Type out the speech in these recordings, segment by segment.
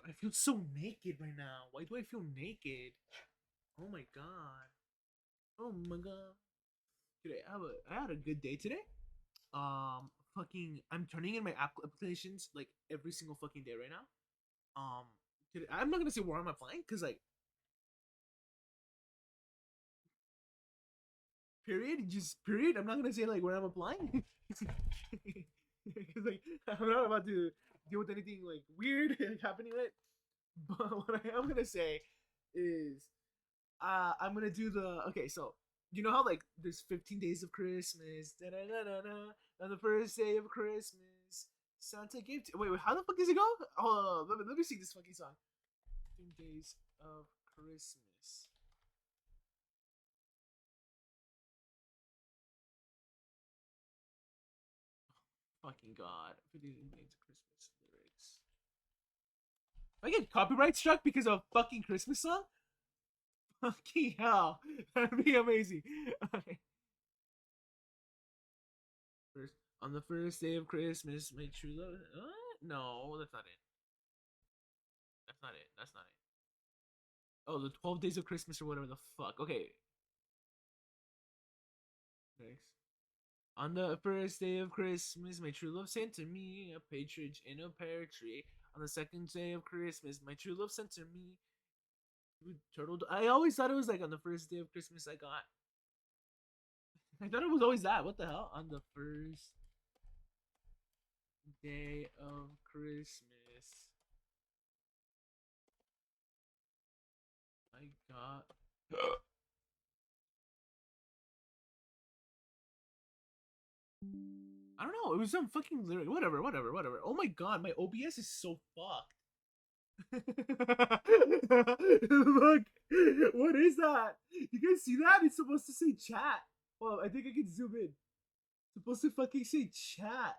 I feel so naked right now. Why do I feel naked? Oh my god. Oh my god. Today I had a good day today. Fucking I'm turning in my applications like every single fucking day right now. Today, I'm not gonna say where I'm applying because like period, just period. I'm not gonna say like where I'm applying because like I'm not about to deal with anything like weird happening with it. But what I am gonna say is I'm gonna do the okay. So you know how like there's 15 days of Christmas, da da da da da. On the first day of Christmas, Santa gave. Wait, how the fuck does it go? Oh, let me sing this fucking song. 15 days of Christmas. Fucking god, 15 days of Christmas lyrics. If I get copyright struck because of a fucking Christmas song, fucking hell, that'd be amazing. Okay. First, on the first day of Christmas, my true love. No, that's not it. That's not it. That's not it. Oh, the 12 days of Christmas or whatever the fuck. Okay. Next. On the first day of Christmas, my true love sent to me a partridge in a pear tree. On the second day of Christmas, my true love sent to me turtle. I always thought it was like on the first day of Christmas I got. I thought it was always that. What the hell? On the first day of Christmas, I got. I don't know. It was some fucking lyric. Whatever, whatever, whatever. Oh my god, my OBS is so fucked. Look, what is that? You guys see that? It's supposed to say chat. Well, I think I can zoom in. It's supposed to fucking say chat.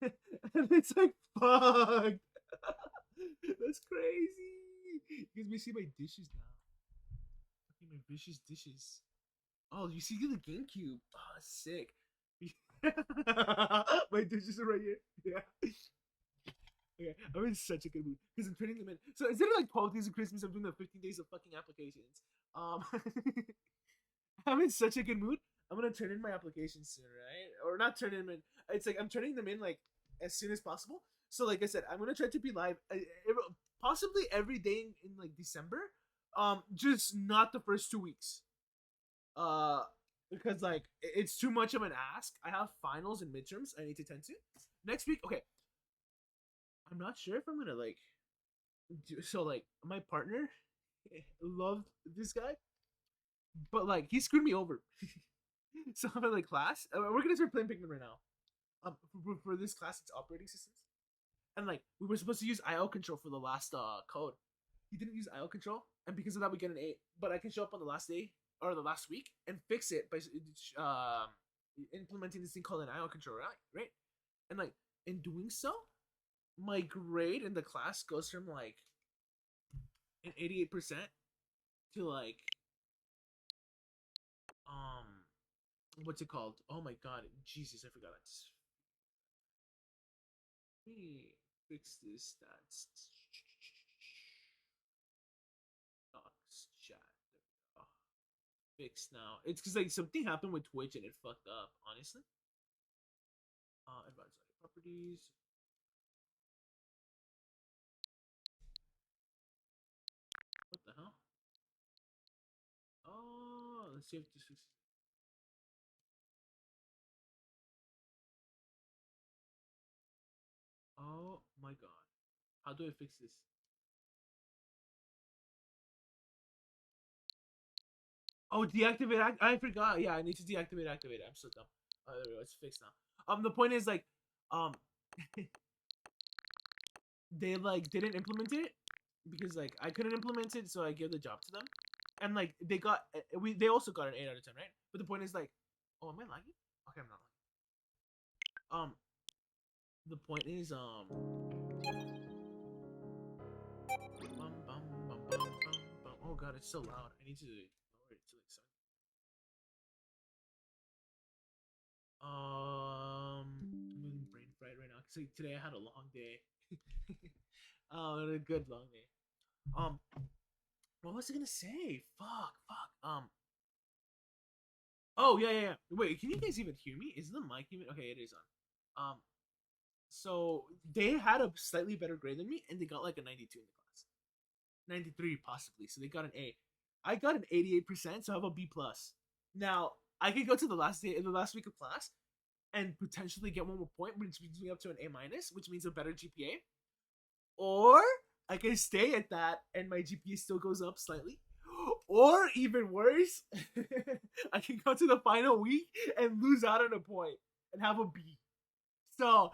And it's like fucked. That's crazy. You guys may see my dishes now. Fucking my vicious dishes. Oh, you see the GameCube. Oh, sick. My dishes are right here. Yeah. Okay, I'm in such a good mood because I'm turning them in. So instead of like 12 days of Christmas, I'm doing the 15 days of fucking applications. Um, I'm in such a good mood. I'm gonna turn in my applications soon, right? Or not turn them in. It's like I'm turning them in like as soon as possible. So like I said, I'm gonna try to be live possibly every day in like December. Just not the first 2 weeks. Uh, because like it's too much of an ask. I have finals and midterms I need to tend to next week. Okay, I'm not sure if I'm gonna like so like my partner loved this guy, but like he screwed me over. So I'm in like class. We're gonna start playing Pikmin right now. For this class, it's operating systems, and like we were supposed to use IO control for the last code. He didn't use IO control, and because of that, we get an 8. But I can show up on the last day or the last week and fix it by implementing this thing called an IO control, right? Right, and like in doing so, my grade in the class goes from like an 88% to like um what's it called? Oh my god, Jesus, I forgot. Let me fix this stats. Docs chat. Oh, fix now. It's because like something happened with Twitch and it fucked up. Honestly. Advanced properties. What the hell? Oh, let's see if this is. Oh my god. How do I fix this? Oh, deactivate. I forgot. Yeah, I need to deactivate. Activate. I'm so dumb. Oh, there we go. It's fixed now. The point is like, um, they like didn't implement it because like I couldn't implement it, so I gave the job to them, and like they got they also got an 8 out of 10, right? But the point is like, oh, am I lagging? Okay, I'm not lagging. The point is bum, bum, bum, bum, bum, bum. Oh god, it's so loud. I need to lower it to like 7. I'm in brain fried right now because like, today I had a long day. Oh, a good long day. Um, what was I gonna say? Fuck. Oh yeah. Wait, can you guys even hear me? Is the mic even okay? It is on. So they had a slightly better grade than me, and they got like a 92 in the class, 93 possibly. So they got an A. I got an 88%, so I have a B plus. Now I could go to the last day, the last week of class, and potentially get one more point, which brings me up to an A minus, which means a better GPA. Or I can stay at that, and my GPA still goes up slightly. Or even worse, I can go to the final week and lose out on a point and have a B. So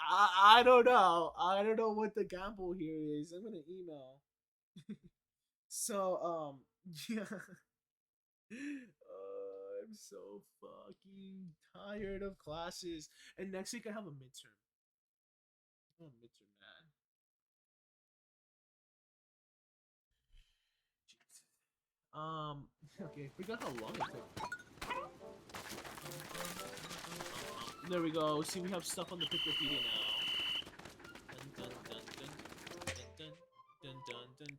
I don't know. I don't know what the gamble here is. I'm gonna email. So yeah. I'm so fucking tired of classes. And next week I have a midterm. I have a midterm, man. Jesus. Okay, forgot how long it took. There we go. See, we have stuff on the Piklopedia now. Dun, dun, dun, dun, dun, dun, dun, dun, dun,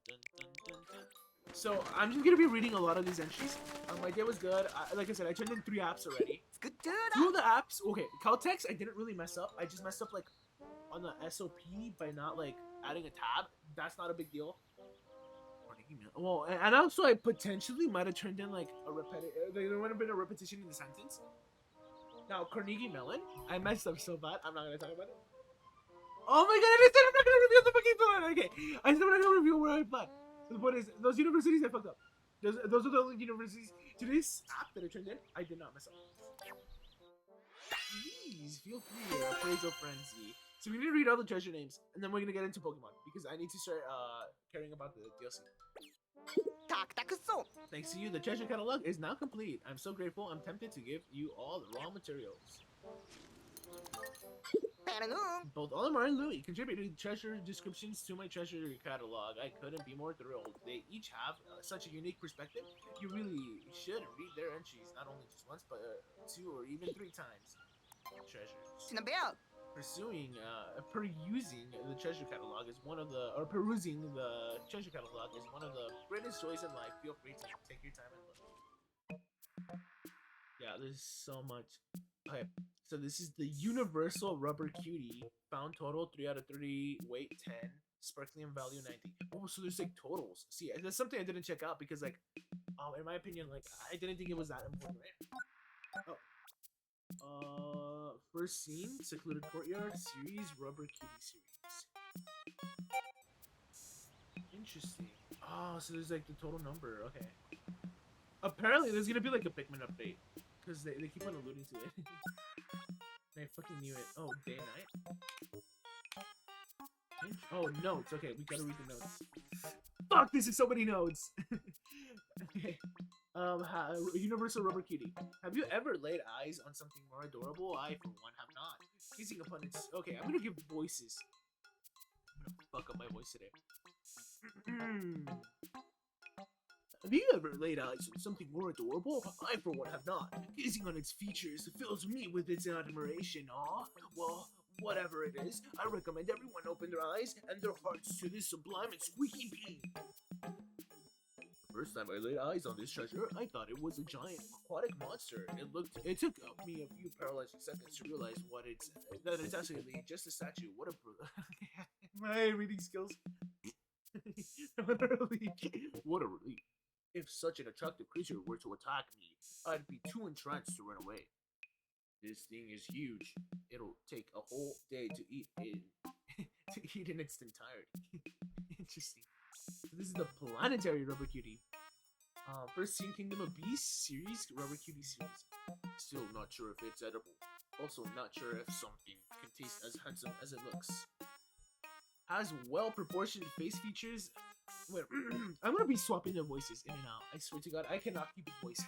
dun, dun. So I'm just gonna be reading a lot of these entries. My day was good. Like I said, I turned in 3 apps already. Two of the apps, okay, Caltex, I didn't really mess up. I just messed up like on the SOP by not like adding a tab. That's not a big deal. Well, and also I potentially might have turned in like a there would have been a repetition in the sentence. Now Carnegie Mellon, I messed up so bad. I'm not gonna talk about it. Oh my god! I'm not gonna reveal the fucking plan. Okay, I said I'm not gonna reveal where I applied. What is those universities I fucked up? Those are the only universities. Today's app that I turned in, I did not mess up. Please feel free. Appraisal frenzy. So we need to read all the treasure names, and then we're gonna get into Pokemon because I need to start caring about the DLC. Thanks to you, the treasure catalog is now complete. I'm so grateful. I'm tempted to give you all the raw materials. Both Olimar and Louis contributed treasure descriptions to my treasure catalog. I couldn't be more thrilled. They each have such a unique perspective. You really should read their entries, not only just once, but 2 or even 3 times. Treasures. Perusing the treasure catalog is one of the, or perusing the treasure catalog is one of the greatest joys in life. Feel free to take your time and look. Yeah, there's so much. Okay, so this is the Universal Rubber Cutie. Found total 3 out of 30, weight 10, sparkling value 90. Oh, so there's like totals. See, that's something I didn't check out because, like, in my opinion, like, I didn't think it was that important, right? First scene, secluded courtyard series, rubber cutie series. Interesting. Oh, so there's like the total number. Okay. Apparently, there's gonna be like a Pikmin update because they keep on alluding to it. I fucking knew it. Oh, day night. Oh, notes. Okay, we gotta read the notes. Fuck, this is so many notes. Okay. Universal Rubber Cutie. Have you ever laid eyes on something more adorable? I, for one, have not. Kissing upon its... Okay, I'm gonna give voices. I'm gonna fuck up my voice today. Have you ever laid eyes on something more adorable? I, for one, have not. Gazing on its features fills me with its admiration. Aw, well, whatever it is, I recommend everyone open their eyes and their hearts to this sublime and squeaky being. First time I laid eyes on this treasure, I thought it was a giant aquatic monster. It took me a few paralyzing seconds to realize that it's actually just a statue. What a my reading skills. What a relief. If such an attractive creature were to attack me, I'd be too entranced to run away. This thing is huge. It'll take a whole day to eat in its entirety. Interesting. So this is the planetary rubber cutie. First seen Kingdom of Beasts series, rubber cutie series. Still not sure if it's edible. Also not sure if something can taste as handsome as it looks. Has well-proportioned face features. Wait, I'm gonna be swapping the voices in and out. I swear to God, I cannot keep a voice.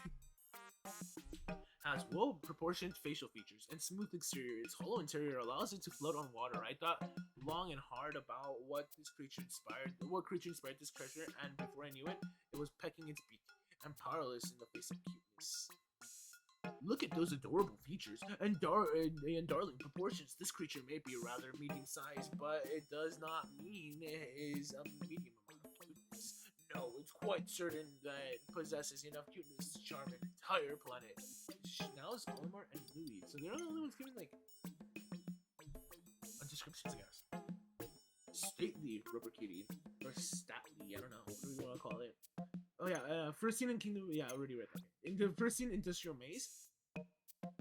Has well-proportioned facial features and smooth exterior. Its hollow interior allows it to float on water. I thought long and hard about what creature inspired this treasure, and before I knew it, it was pecking its beak and powerless in the face of cuteness. Look at those adorable features and darling proportions. This creature may be rather medium-sized, but it does not mean it is a medium amount of cuteness. No, it's quite certain that it possesses enough cuteness to charm an entire planet. Schnauz, Olimar, and Louis. So they're the only ones giving like descriptions, I guess. Stately rubber kitty, or statly, I don't know, what do we want to call it? Oh yeah, first scene in Kingdom, yeah, I already read that. In the first scene, Industrial Maze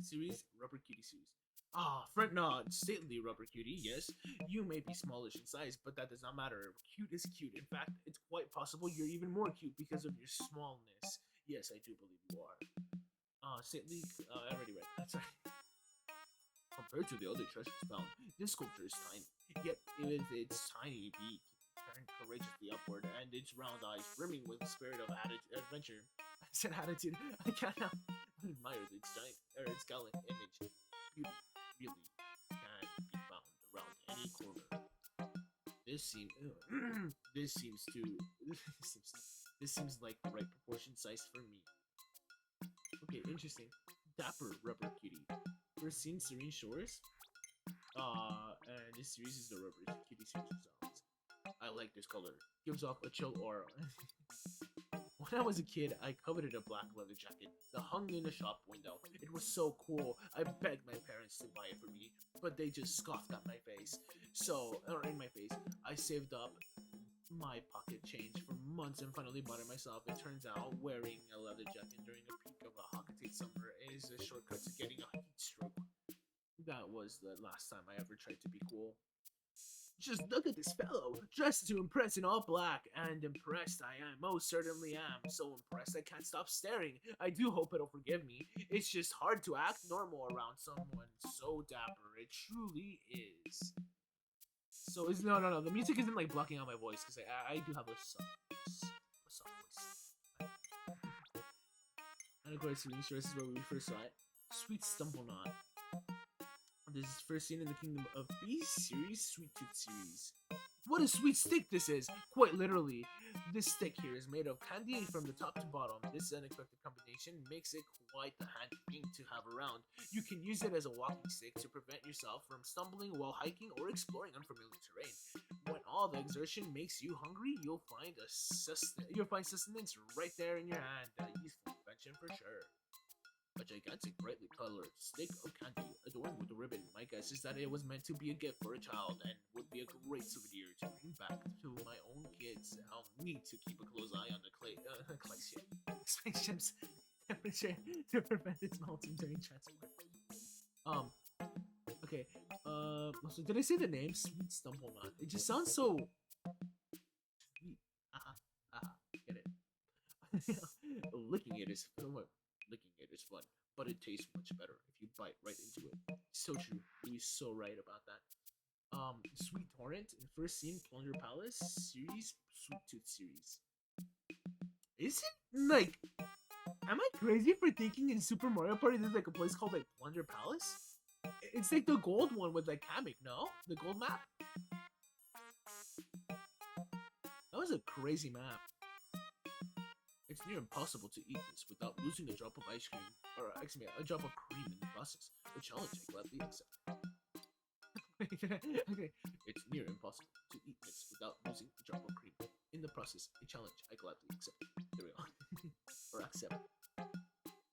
series, rubber cutie series. Ah, front nod, stately rubber cutie, yes. You may be smallish in size, but that does not matter. Cute is cute. In fact, it's quite possible you're even more cute because of your smallness. Yes, I do believe you are. Stately, I already read that, sorry. Compared to the other treasures found, this sculpture is tiny. Yet, with its tiny beak turned courageously upward and its round eyes brimming with the spirit of adventure. I said attitude. I cannot admire its giant or its gallant image. Beauty really can be found around any corner. This seems this seems like the right proportion size for me. Okay, interesting. Dapper rubber cutie. First seen Serene Shores. And this series is the rubber cutie series themselves. I like this color. Gives off a chill aura. When I was a kid, I coveted a black leather jacket that hung in a shop window. It was so cool. I begged my parents to buy it for me, but they just scoffed at my face. In my face, I saved up my pocket change for months and finally bought it myself. It turns out wearing a leather jacket during the peak of a Hockatay summer is a shortcut to getting a heat stroke. That was the last time I ever tried to be cool. Just look at this fellow, dressed to impress in all black, and impressed I am, most certainly am. So impressed I can't stop staring. I do hope it'll forgive me. It's just hard to act normal around someone so dapper. It truly is. So is no. The music isn't like blocking out my voice because I do have a soft voice. And of course, this is where we first saw it. Sweet Stumble Knot. This is first seen in the Kingdom of Bees series, Sweet Tooth series. What a sweet stick this is! Quite literally. This stick here is made of candy from the top to bottom. This unexpected combination makes it quite the handy thing to have around. You can use it as a walking stick to prevent yourself from stumbling while hiking or exploring unfamiliar terrain. When all the exertion makes you hungry, you'll find sustenance right there in your hand. A useful invention for sure. A gigantic, brightly colored stick of candy adorned with a ribbon. My guess is that it was meant to be a gift for a child and would be a great souvenir to bring back to my own kids. I'll need to keep a close eye on the spaceship's temperature to prevent its melting during transport. Okay. So did I say the name? Sweet Stumble Knot. It just sounds so sweet. Get it? Licking it is fun, but it tastes much better if you bite right into it. So true. He's so right about that. Sweet Torrent in first seen Plunger Palace series, Sweet Tooth series. Is it like? Am I crazy for thinking in Super Mario Party there's like a place called like Plunger Palace? It's like the gold one with like Kamek, no? The gold map. That was a crazy map. It's near impossible to eat this without losing a drop of ice cream, or excuse me, a drop of cream in the process. A challenge I gladly accept. Okay, it's near impossible to eat this without losing a drop of cream in the process. A challenge I gladly accept. There we go. Or accept.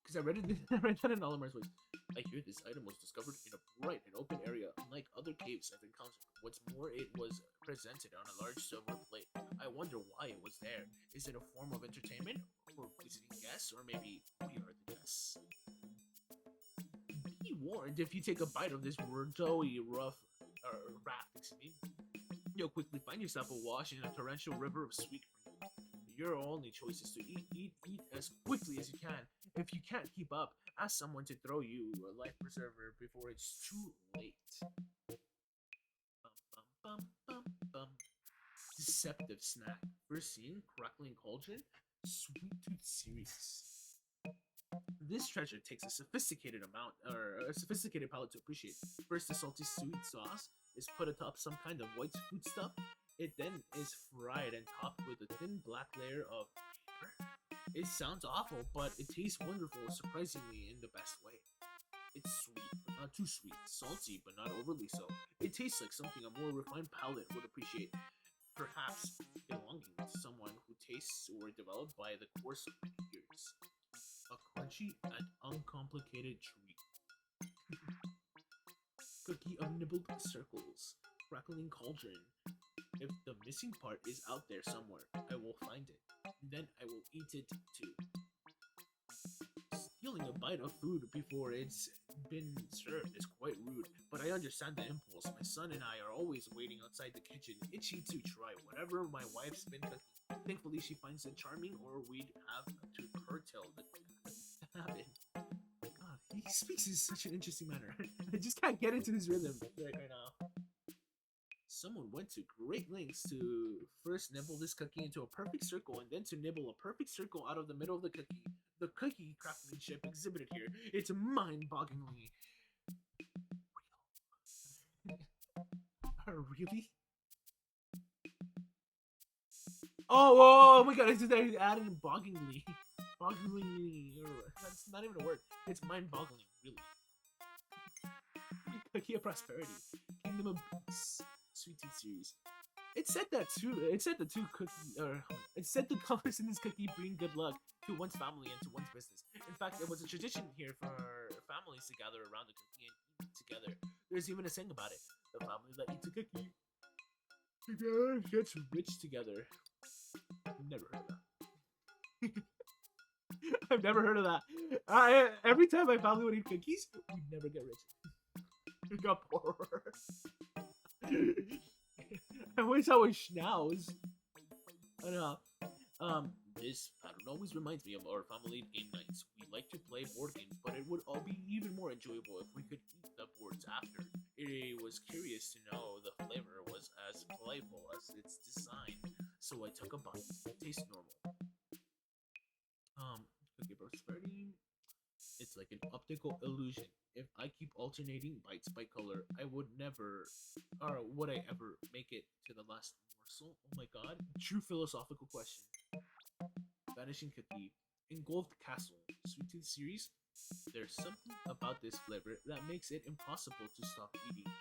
Because I read that in Olimar's voice. I hear this item was discovered in a bright and open area, unlike other caves I've encountered. What's more, it was presented on a large silver plate. I wonder why it was there. Is it a form of entertainment for visiting guests, or maybe we are the guests? Be warned, if you take a bite of this doughy raft, you'll quickly find yourself awash in a torrential river of sweet cream. Your only choice is to eat as quickly as you can. If you can't keep up, ask someone to throw you a life preserver before it's too late. Deceptive snack. First seen, Crackling Cauldron, Sweet Tooth series. This treasure takes a sophisticated palate to appreciate. First, the salty sweet sauce is put atop some kind of white food stuff. It then is fried and topped with a thin black layer of paper. It sounds awful, but it tastes wonderful, surprisingly in the best way. It's sweet, but not too sweet. Salty, but not overly so. It tastes like something a more refined palate would appreciate. Perhaps belonging to someone who tastes were developed by the course of many years. A crunchy and uncomplicated treat. Cookie of nibbled circles. Crackling cauldron. If the missing part is out there somewhere, I will find it. Then I will eat it too. Stealing a bite of food before it's been served is quite rude, but I understand the impulse. My son and I are always waiting outside the kitchen, itching to try whatever my wife's been cooking. Thankfully, she finds it charming, or we'd have to curtail the habit. God, he speaks in such an interesting manner. I just can't get into his rhythm right now. Someone went to great lengths to first nibble this cookie into a perfect circle and then to nibble a perfect circle out of the middle of the cookie. The cookie craftsmanship exhibited here, it's mind-bogglingly real. Really? Oh my god, I just added bogglingly. Bogglingly. That's not even a word. It's mind-boggling, really. Cookie of Prosperity. Kingdom of Beasts. Sweet Tooth series. It said that too. It said the two cookie, or it said the colors in this cookie bring good luck to one's family and to one's business. In fact, it was a tradition here for families to gather around the cookie and eat together. There's even a saying about it: the family that eats a cookie together gets rich together. Never heard of that. I've never heard of that. Every time my family would eat cookies, we'd never get rich. We got poorer. I wish I was schnauz. This pattern always reminds me of our family game nights. We like to play board games, but it would all be even more enjoyable if we could eat the boards after. It was curious to know the flavor was as playful as its design, so I took a bite. It tastes normal. Cookie Prosperity. It's like an optical illusion. If I keep alternating bites by color, I would never, or would I ever make it to the last morsel? Oh my god. True philosophical question. Vanishing Cookie. Engulfed Castle. Sweet Tooth series. There's something about this flavor that makes it impossible to stop eating.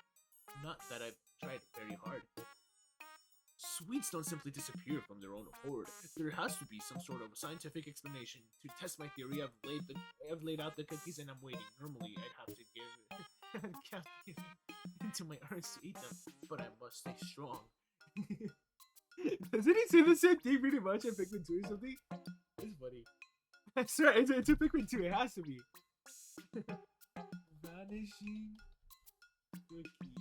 Not that I've tried very hard. Sweets don't simply disappear from their own accord. There has to be some sort of scientific explanation. To test my theory, I've laid out the cookies and I'm waiting. Normally, I'd have to give into my arms to eat them, but I must stay strong. Doesn't he say the same thing pretty much in Pikmin 2 or something? It's funny. I swear, it's a Pikmin 2. It has to be. Vanishing cookie.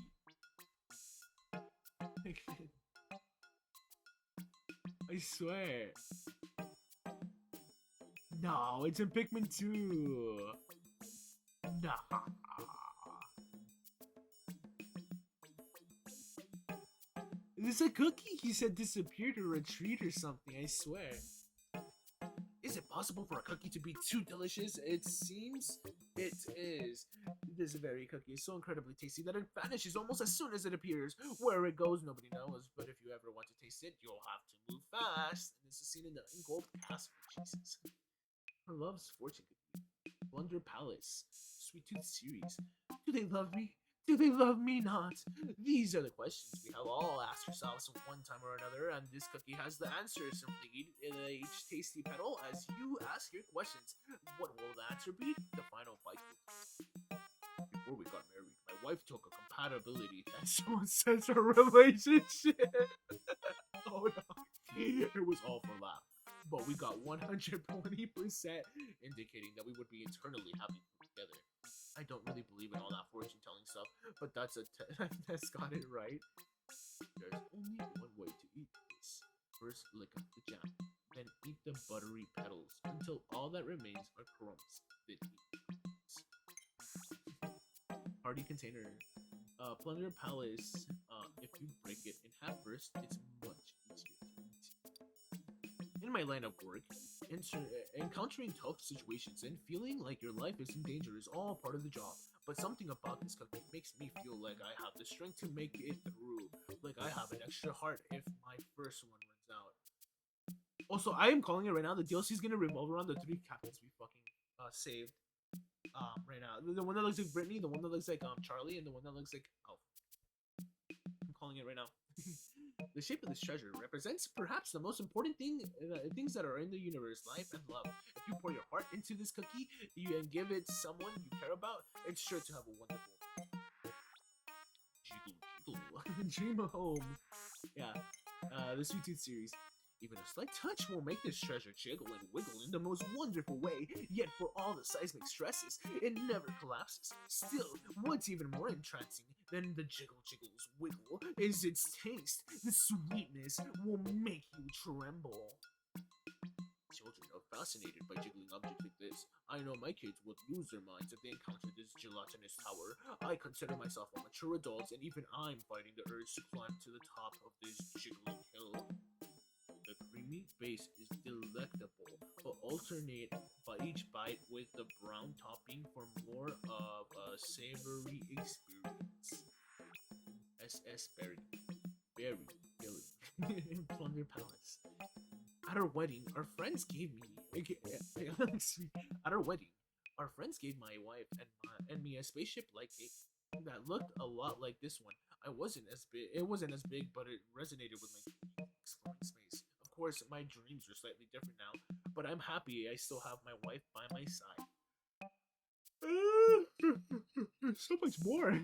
I swear. No, it's in Pikmin 2. Nah. Is this a cookie? He said disappeared or retreat or something, I swear. Is it possible for a cookie to be too delicious? It seems it is. This very cookie is so incredibly tasty that it vanishes almost as soon as it appears. Where it goes, nobody knows, but if you ever want to taste it, you'll have to move fast. And this is seen in the Engulfed Castle. Jesus. I love Fortune Cookie. Blunder Palace. Sweet Tooth series. Do they love me? Do they love me not? These are the questions we have all asked ourselves one time or another, and this cookie has the answer. Simply eat each tasty petal as you ask your questions. What will the answer be? The final bite. Before we got married, my wife took a compatibility test. Someone says our relationship. Oh no. It was all for laugh. But we got 120%, indicating that we would be eternally happy together. I don't really believe in all that fortune-telling stuff, but that's that's got it right. There's only one way to eat this. First, lick up the jam, then eat the buttery petals until all that remains are crumbs. Then eat crumbs. Party container. Plunder Palace. If you break it in half first, it's much easier to eat. In my line of work, encountering tough situations and feeling like your life is in danger is all part of the job. But something about this cookie makes me feel like I have the strength to make it through. Like I have an extra heart if my first one runs out. Also, I am calling it right now. The DLC is gonna revolve around the 3 captains we fucking saved. Right now, the one that looks like Brittany, the one that looks like Charlie, and the one that looks like Elf. I'm calling it right now. The shape of this treasure represents perhaps the most important things that are in the universe: life and love. If you pour your heart into this cookie and give it someone you care about, it's sure to have a wonderful dream home. Yeah, the Sweet Tooth series. Even a slight touch will make this treasure jiggle and wiggle in the most wonderful way, yet for all the seismic stresses, it never collapses. Still, what's even more entrancing than the jiggles wiggle is its taste. The sweetness will make you tremble. Children are fascinated by jiggling objects like this. I know my kids would lose their minds if they encountered this gelatinous tower. I consider myself a mature adult, and even I'm fighting the urge to climb to the top of this jiggling hill. The creamy base is delectable, but alternate by each bite with the brown topping for more of a savory experience. SS Berry Billy in Plunder Palace. At our wedding, our friends gave me at our wedding, our friends gave my wife and me a spaceship-like cake that looked a lot like this one. It wasn't as big, but it resonated with my exploring space. Of course, my dreams are slightly different now, but I'm happy I still have my wife by my side. So much more.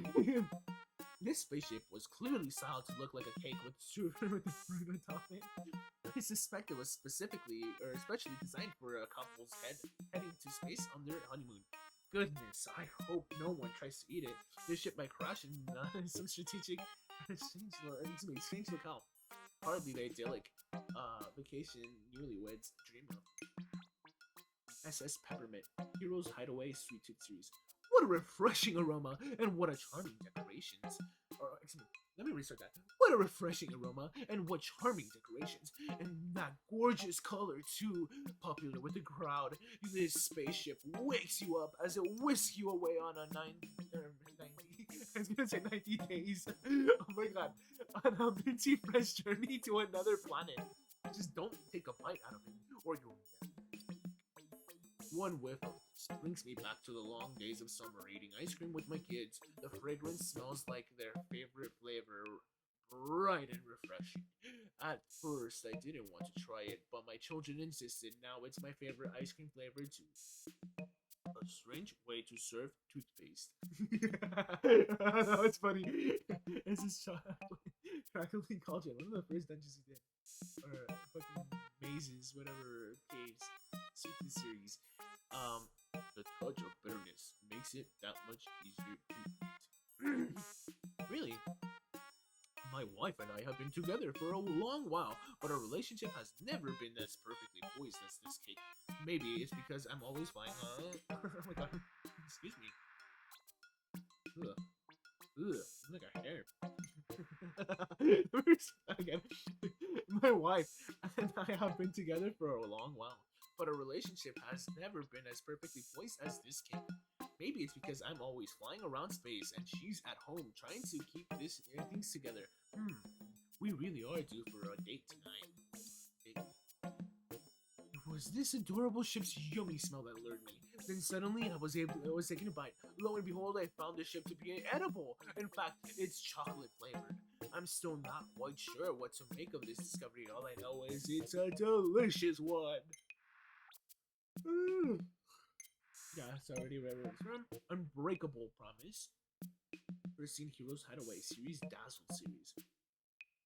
This spaceship was clearly styled to look like a cake with the fruit on top of it. I suspect it was specifically or especially designed for a couple's heading to space on their honeymoon. Goodness, I hope no one tries to eat it. This ship might crash in some strange locale. Hardly the idyllic vacation newlyweds dream of. SS Peppermint, Heroes Hideaway Sweet Tooth Series. What a refreshing aroma, and what a charming decorations. Or, excuse me, let me restart that. What a refreshing aroma, and what charming decorations. And that gorgeous color, too, popular with the crowd. This spaceship wakes you up as it whisks you away on a 90 I was gonna say 90 days. Oh my god. On a minty fresh journey to another planet. Just don't take a bite out of it, or you'll one whiff of this brings me back to the long days of summer eating ice cream with my kids. The fragrance smells like their favorite flavor, bright and refreshing. At first, I didn't want to try it, but my children insisted. Now it's my favorite ice cream flavor too. A strange way to serve toothpaste. No, it's funny. It's this crackling cauldron. One of the first dungeons we did. Or fucking mazes, whatever caves. Sweet series. The touch of bitterness makes it that much easier to eat. Really? My wife and I have been together for a long while, but our relationship has never been as perfectly poised as this cake. Maybe it's because I'm always flying. Oh my god. Excuse me. Ugh. Ugh. Like a hair. Again. My wife and I have been together for a long while, but our relationship has never been as perfectly poised as this cake. Maybe it's because I'm always flying around space and she's at home trying to keep things together. We really are due for a date tonight. It was this adorable ship's yummy smell that lured me. Then suddenly I was taking a bite. Lo and behold, I found the ship to be edible. In fact, it's chocolate flavored. I'm still not quite sure what to make of this discovery. All I know is it's a delicious one. Yeah, it's already read where it's from. Unbreakable Promise. First seen Heroes Hideaway series, Dazzle series.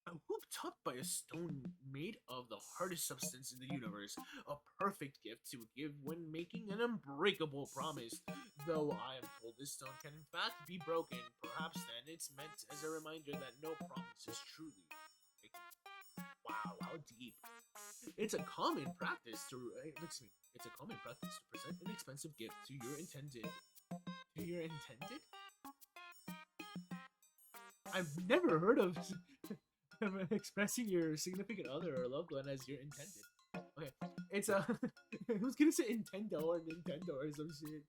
A hoop topped by a stone made of the hardest substance in the universe. A perfect gift to give when making an unbreakable promise. Though I am told this stone can in fact be broken, perhaps then it's meant as a reminder that no promise is truly breaking. Wow, how deep. It's a common practice to present an expensive gift to your intended. I've never heard of expressing your significant other or loved one as your intended. Okay, it's a. Who's gonna say Nintendo or Nintendo or some shit?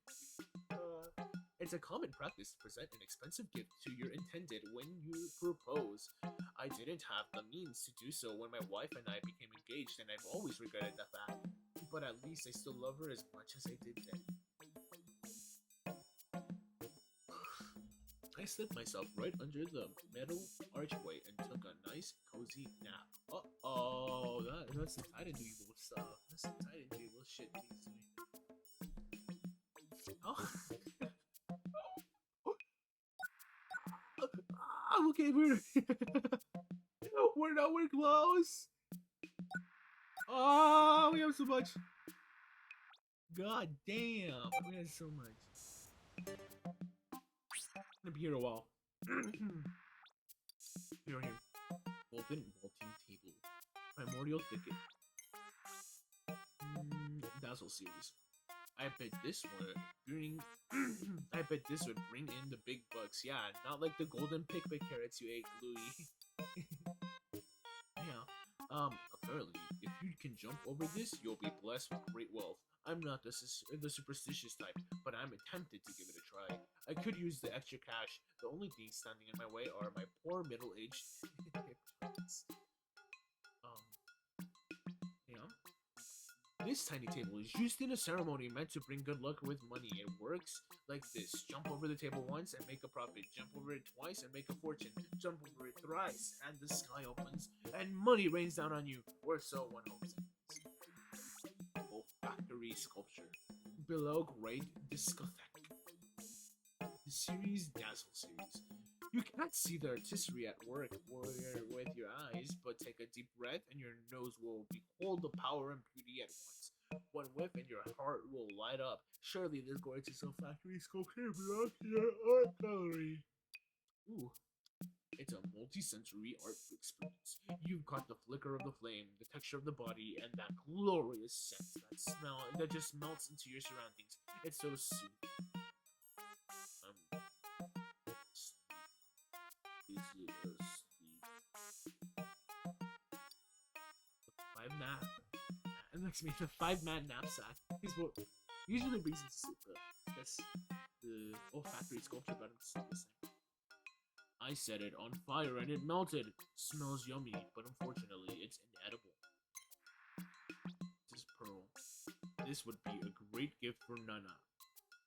It's a common practice to present an expensive gift to your intended when you propose. I didn't have the means to do so when my wife and I became engaged, and I've always regretted the fact. But at least I still love her as much as I did then. I slipped myself right under the metal archway and took a nice, cozy nap. Uh-oh, that's the Titan evil stuff. That's the Titan evil shit he's doing. Oh. Okay, we're close. Oh, we have so much. God damn, we have so much. I'm gonna be here a while. Here. Golden vaulting table. Primordial thicket. Dazzle series. I bet this would bring in the big bucks. Yeah, not like the golden Pikmin carrots you ate, Louie. Yeah. Apparently, if you can jump over this, you'll be blessed with great wealth. I'm not the superstitious type, but I'm tempted to give it a try. I could use the extra cash. The only things standing in my way are my poor middle-aged parents. Yeah. This tiny table is used in a ceremony meant to bring good luck with money. It works like this. Jump over the table once and make a profit. Jump over it twice and make a fortune. Jump over it thrice and the sky opens and money rains down on you. Or so one hopes. Olfactory sculpture. Below great discotheque. The series Dazzle series. You can't see the artistry at work with your eyes, but take a deep breath and your nose will behold the power and beauty at once. One whiff and your heart will light up. Surely this gorgeous olfactory sculpture belongs to your art gallery. Ooh. It's a multi-sensory art experience. You've got the flicker of the flame, the texture of the body, and that glorious scent that just melts into your surroundings. It's so soothing. It makes me the 5-man knapsack. He's what usually brings us the olfactory sculpture, but it's the same. I set it on fire and it melted. Smells yummy, but unfortunately it's inedible. This is Pearl. This would be a great gift for Nana.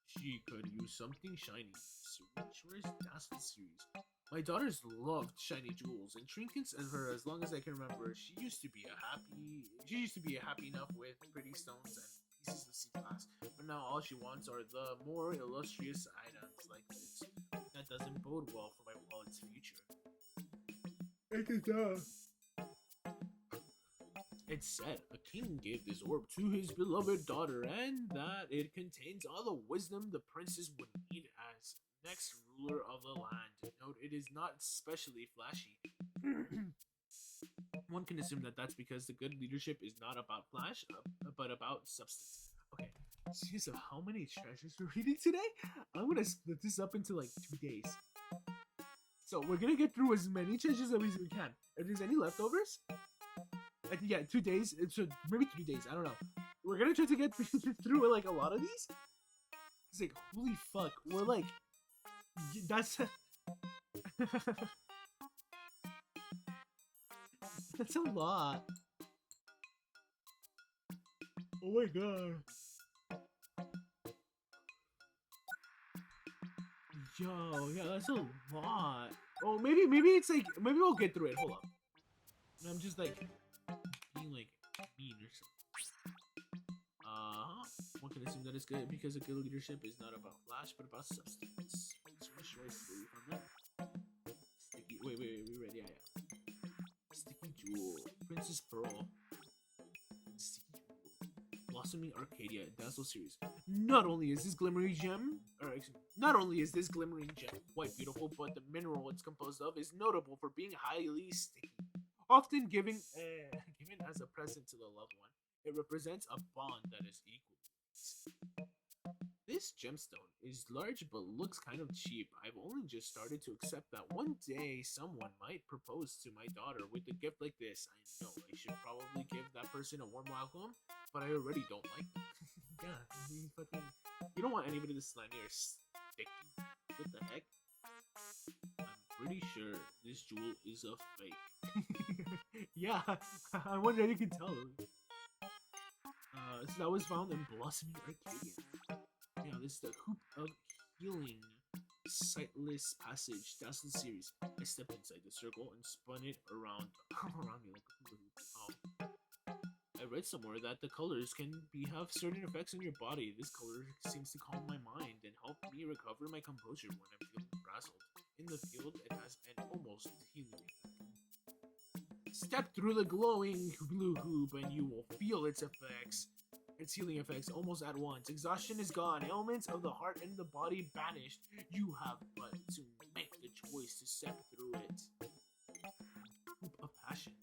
She could use something shiny. Switch's Dazzle series. My daughters loved shiny jewels and trinkets, and for as long as I can remember, she used to be happy enough with pretty stones and pieces of sea glass. But now all she wants are the more illustrious items like this. That doesn't bode well for my wallet's future. I can tell. It's said a king gave this orb to his beloved daughter, and that it contains all the wisdom the princess would need as next ruler of the land. Note, it is not especially flashy. One can assume that that's because the good leadership is not about flash, but about substance. Okay, jeez, of how many treasures we're reading today? I'm gonna split this up into like 2 days. So we're gonna get through as many treasures as we can. If there's any leftovers, yeah, 2 days. So maybe 3 days. I don't know. We're gonna try to get through like a lot of these. It's like holy fuck. We're like, that's that's a lot. Oh my god. Yo, yeah, that's a lot. Oh, maybe it's like, maybe we'll get through it. Hold up. I'm just like being like mean or something. One can assume that it's good because a good leadership is not about flash, but about substance. Sticky. Wait. We ready? Yeah. Sticky Jewel. Princess Pearl. Sticky Jewel. Blossoming Arcadia. Dazzle series. Not only is this glimmering gem quite beautiful, but the mineral it's composed of is notable for being highly sticky. Often given as a present to the loved one, it represents a bond that is equal. This gemstone is large but looks kind of cheap. I've only just started to accept that one day someone might propose to my daughter with a gift like this. I know I should probably give that person a warm welcome, but I already don't like them. Yeah, you don't want anybody to slimy or Pikmin. What the heck? I'm pretty sure this jewel is a fake. Yeah, I wonder if you can tell. So that was found in Blossoming Arcadia. Yeah, this is the Hoop of Healing Sightless Passage Dazzle series. I stepped inside the circle and spun it around around me like a hula hoop. Wow. I read somewhere that the colors can have certain effects on your body. This color seems to calm my mind and help me recover my composure when I'm feeling frazzled. In the field, it has an almost healing effect. Step through the glowing blue hoop and you will feel its effects. Its healing effects almost at once. Exhaustion is gone. Ailments of the heart and the body banished. You have but to make the choice to step through it. Hoop of Passion.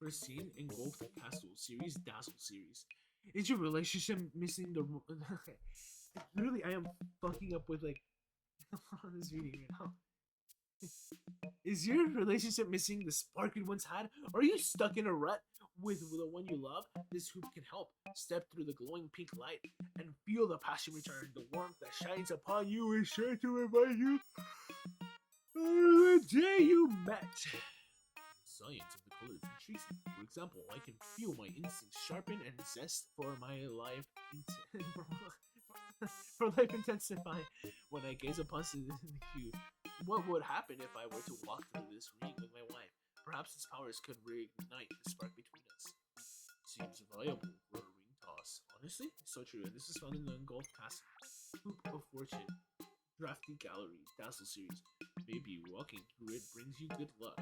First seen in Golf Castle series, Dazzle series. Is your relationship missing the... Literally, I am fucking up with, like... on this reading right now. Is your relationship missing the spark it once had? Are you stuck in a rut with the one you love? This hoop can help. Step through the glowing pink light and feel the passion return. The warmth that shines upon you is sure to remind you of the day you met. The science of the colors intrigues me. For example, I can feel my instincts sharpen and zest for my life for life intensify when I gaze upon the hue. What would happen if I were to walk through this ring with my wife? Perhaps its powers could reignite the spark between us. Seems viable for a ring toss. Honestly, so true. And this is found in the Gold Castle. Hoop of Fortune. Drafty Gallery. Dazzle series. Maybe walking through it brings you good luck.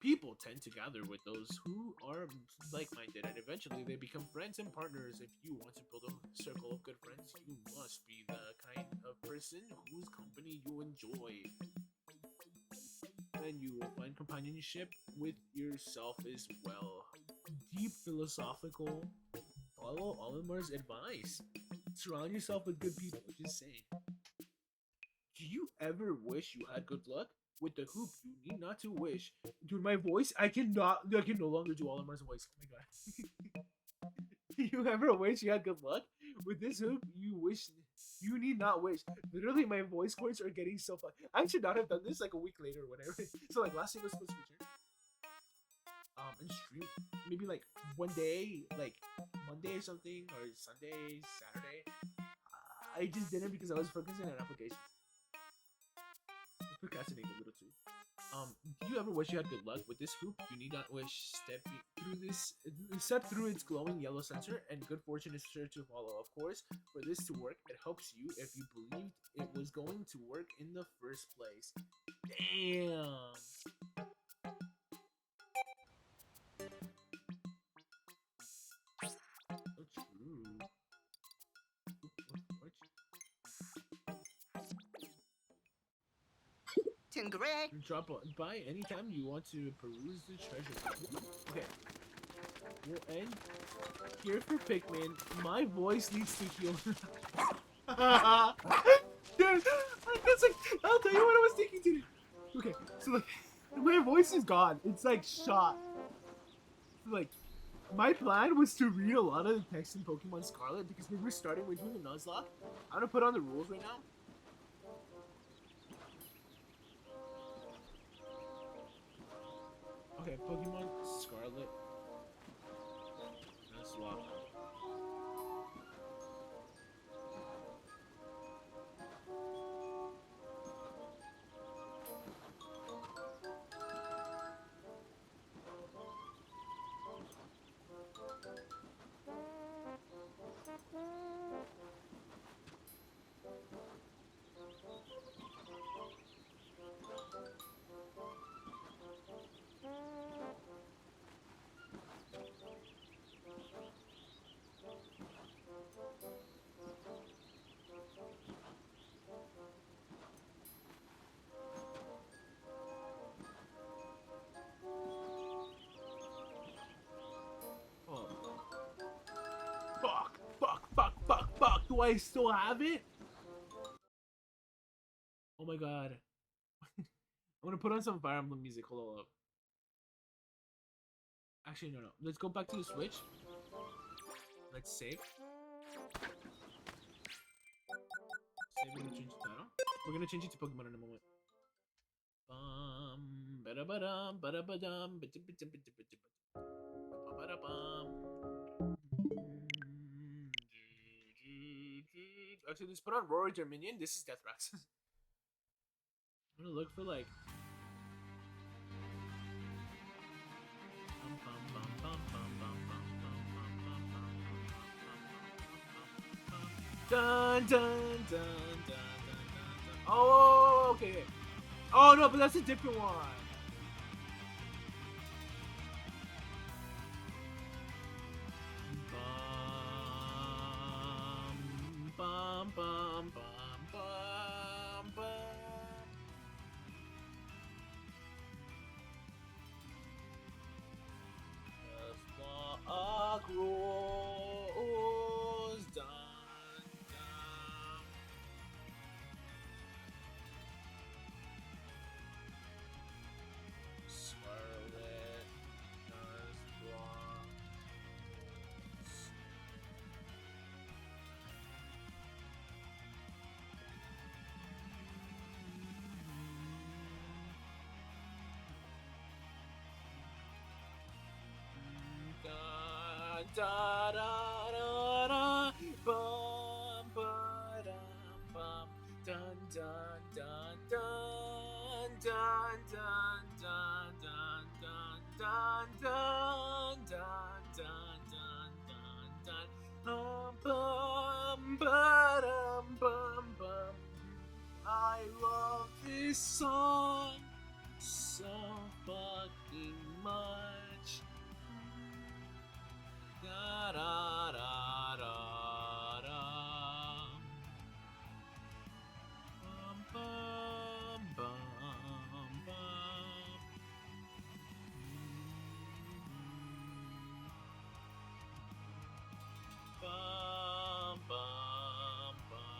People tend to gather with those who are like-minded, and eventually they become friends and partners. If you want to build a circle of good friends, you must be the kind of person whose company you enjoy. Then you will find companionship with yourself as well. Deep philosophical. Follow Olimar's advice. Surround yourself with good people. Just saying. Do you ever wish you had good luck? With the hoop, you need not to wish. Dude, my voice, I can no longer do Olimar's voice. Oh my god. Do you ever wish you had good luck? With this hoop, you need not wish. Literally, my voice cords are getting so fucked. I should not have done this like a week later or whatever. So like last thing was supposed to return. And stream maybe like one day, like Monday or something, or Sunday, Saturday. I just didn't because I was focusing on applications. Procrastinating a little too. Do you ever wish you had good luck? With this hoop, you need not wish. Step through its glowing yellow sensor, and good fortune is sure to follow. Of course, for this to work, it helps you if you believed it was going to work in the first place. Damn. So true. Drop by anytime you want to peruse the treasure. Okay. We'll end here for Pikmin. My voice needs to heal. Dude, that's like, I'll tell you what I was thinking today. Okay, so like, my voice is gone. It's like shot. Like, my plan was to read a lot of the text in Pokemon Scarlet because we're doing the Nuzlocke. I'm gonna put on the rules right now. Okay, Pokemon Scarlet. Nuzlocke. Fuck, do I still have it? Oh my god. I'm gonna put on some Fire Emblem music, hold up. Actually, no. Let's go back to the Switch. Let's save. Maybe we'll change the title. We're gonna change it to Pokemon in a moment. Ba-da-ba-dum, ba-da-ba-dum, ba-da-ba-dum. Actually, let's put on Rory Dominion. This is Deathrax. I'm gonna look for like. Dun dun dun dun dun dun. Oh, okay. Oh no, but that's a different one. Bum bum bum bum bum. The flock rolls down, down. Scarlet does block. Da da da da, bum ba dum bum, dun dun dun dun dun dun dun dun dun dun dun dun dun dun dun bum ba dum bum bum. I love this song so fucking much. Da da da da da. Bum bum bum bum. Bum bum bum bum bum.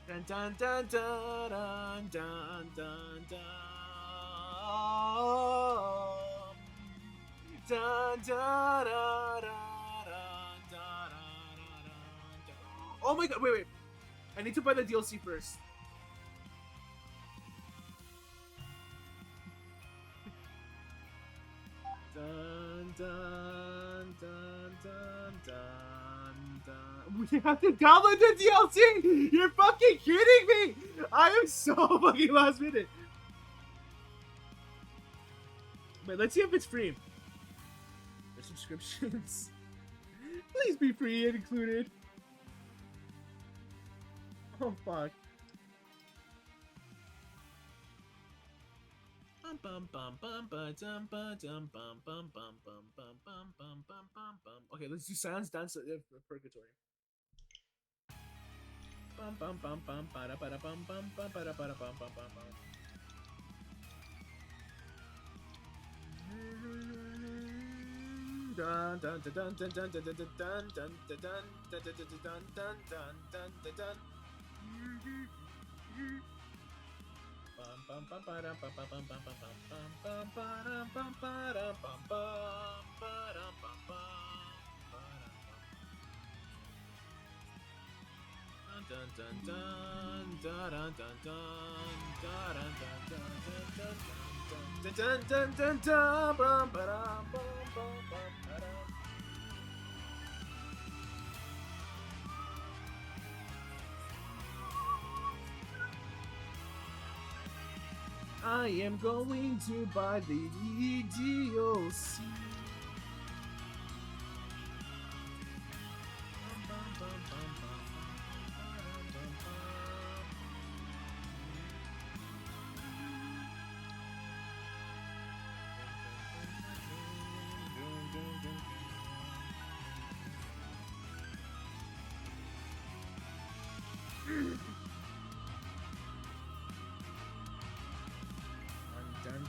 Dun dun dun dun dun dun dun dun. Dun dun dun dun dun. Oh my god! Wait. I need to buy the DLC first. Dun dun dun dun dun dun. We have to download the DLC. You're fucking kidding me! I am so fucking last minute. Wait, let's see if it's free. The subscriptions. Please be free and included. Oh fuck. Okay, let's do Silence Dance for Purgatory. I am going to buy the DLC. Dun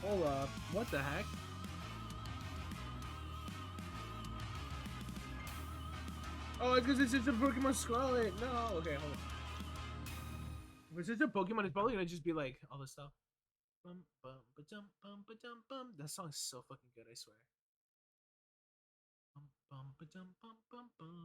Hold up. What the heck? Oh, because it's just a Pokemon Scarlet. No. Okay, hold on. If it's just a Pokemon, it's probably gonna just be like all this stuff. Bum, bum, ba-dum, bum, ba-dum, bum. That song is so fucking good, I swear. Bum, bum, ba-dum, bum, bum, bum.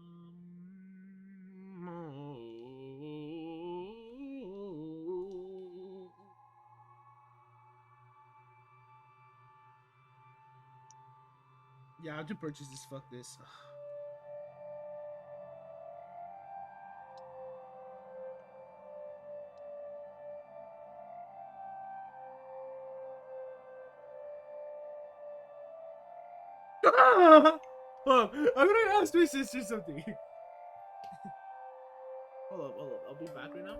Yeah, I have to purchase this. Fuck this. Oh, I'm gonna ask my sister something. Hold up. I'll be back right now.